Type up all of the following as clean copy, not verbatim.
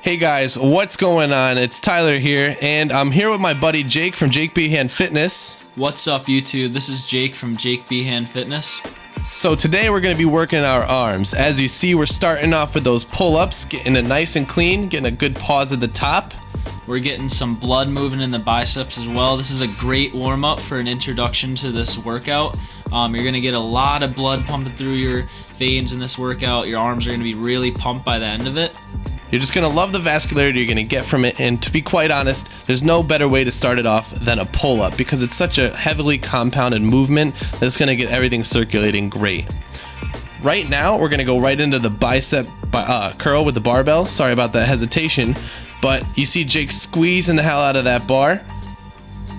Hey guys, what's going on? It's Tyler here, and I'm here with my buddy Jake from JakeBehanFitness. What's up, YouTube? This is Jake from JakeBehanFitness. So today we're going to be working our arms. As you see, we're starting off with those pull-ups, getting it nice and clean, getting a good pause at the top. We're getting some blood moving in the biceps as well. This is a great warm-up for an introduction to this workout. You're going to get a lot of blood pumping through your veins in this workout. Your arms are going to be really pumped by the end of it. You're just going to love the vascularity you're going to get from it, and to be quite honest, there's no better way to start it off than a pull-up because it's such a heavily compounded movement that's going to get everything circulating great. Right now, we're going to go right into the bicep curl with the barbell. Sorry about that hesitation, but you see Jake squeezing the hell out of that bar.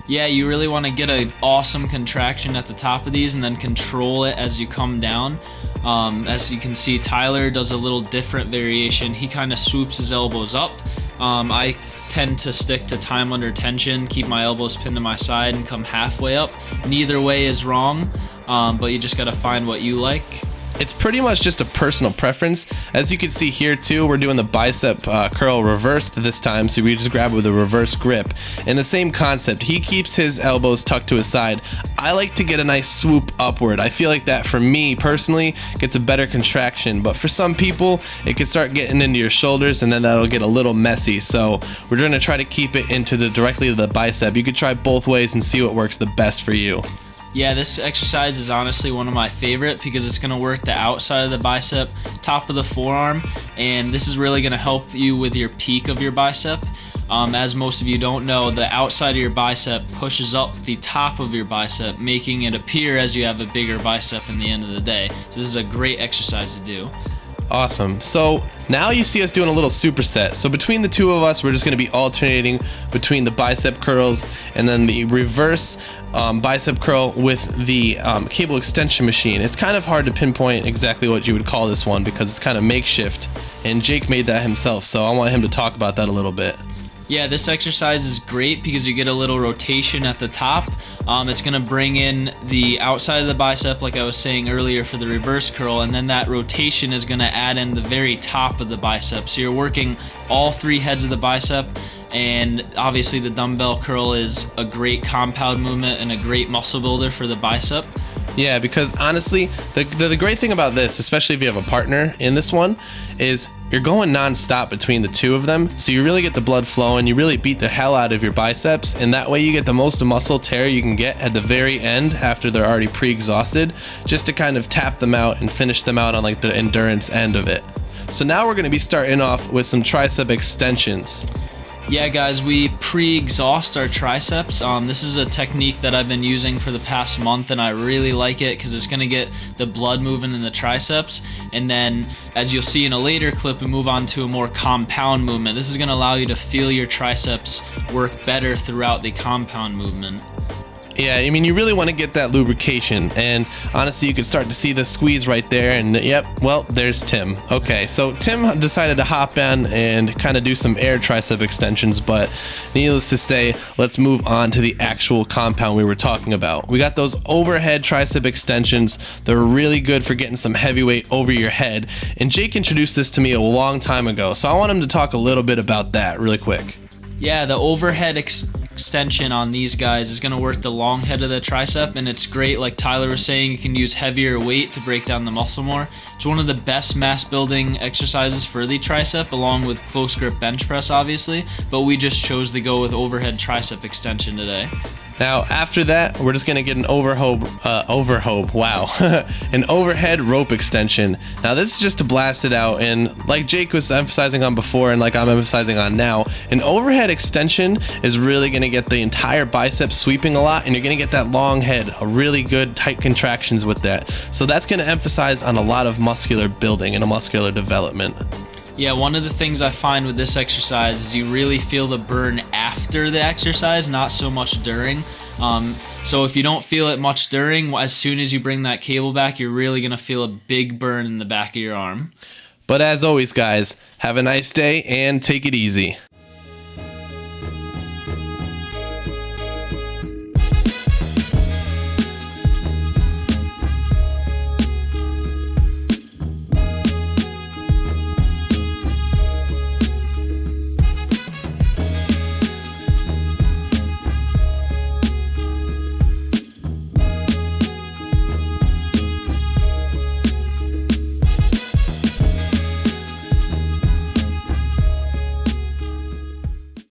Yeah, you really want to get an awesome contraction at the top of these and then control it as you come down. As you can see, Tyler does a little different variation. He kind of swoops his elbows up. I tend to stick to time under tension, keep my elbows pinned to my side and come halfway up. Neither way is wrong, but you just got to find what you like. It's pretty much just a personal preference. As you can see here too, we're doing the bicep curl reversed this time, so we just grab with a reverse grip. And the same concept, he keeps his elbows tucked to his side. I like to get a nice swoop upward. I feel like that for me personally gets a better contraction, but for some people it can start getting into your shoulders and then that'll get a little messy. So we're going to try to keep it into directly to the bicep. You could try both ways and see what works the best for you. Yeah, this exercise is honestly one of my favorite because it's going to work the outside of the bicep, top of the forearm, and this is really going to help you with your peak of your bicep. As most of you don't know, the outside of your bicep pushes up the top of your bicep, making it appear as you have a bigger bicep in the end of the day. So this is a great exercise to do. Awesome. So now you see us doing a little superset. So between the two of us, we're just going to be alternating between the bicep curls and then the reverse bicep curl with the cable extension machine. It's kind of hard to pinpoint exactly what you would call this one because it's kind of makeshift, and Jake made that himself, so I want him to talk about that a little bit. Yeah, this exercise is great because you get a little rotation at the top. It's going to bring in the outside of the bicep, like I was saying earlier, for the reverse curl, and then that rotation is going to add in the very top of the bicep. So you're working all three heads of the bicep, and obviously the dumbbell curl is a great compound movement and a great muscle builder for the bicep. Yeah, because honestly, the great thing about this, especially if you have a partner in this one, is you're going non-stop between the two of them, so you really get the blood flowing, you really beat the hell out of your biceps, and that way you get the most muscle tear you can get at the very end after they're already pre-exhausted, just to kind of tap them out and finish them out on like the endurance end of it. So now we're going to be starting off with some tricep extensions. Yeah, guys, we pre-exhaust our triceps. This is a technique that I've been using for the past month, and I really like it because it's going to get the blood moving in the triceps. And then, as you'll see in a later clip, we move on to a more compound movement. This is going to allow you to feel your triceps work better throughout the compound movement. Yeah, I mean, you really want to get that lubrication, and honestly, you can start to see the squeeze right there, and yep, well, there's Tim. Okay, so Tim decided to hop in and kind of do some air tricep extensions, but needless to say, let's move on to the actual compound we were talking about. We got those overhead tricep extensions. They're really good for getting some heavy weight over your head, and Jake introduced this to me a long time ago, so I want him to talk a little bit about that really quick. Yeah, the overhead extension on these guys is going to work the long head of the tricep, and it's great. Like Tyler was saying, you can use heavier weight to break down the muscle more. It's one of the best mass building exercises for the tricep, along with close grip bench press obviously, but we just chose to go with overhead tricep extension today. Now after that, we're just gonna get an an overhead rope extension. Now this is just to blast it out, and like Jake was emphasizing on before and like I'm emphasizing on now, an overhead extension is really gonna get the entire bicep sweeping a lot, and you're gonna get that long head, a really good tight contractions with that. So that's gonna emphasize on a lot of muscular building and a muscular development. Yeah, one of the things I find with this exercise is you really feel the burn after the exercise, not so much during. So if you don't feel it much during, as soon as you bring that cable back, you're really going to feel a big burn in the back of your arm. But as always, guys, have a nice day and take it easy.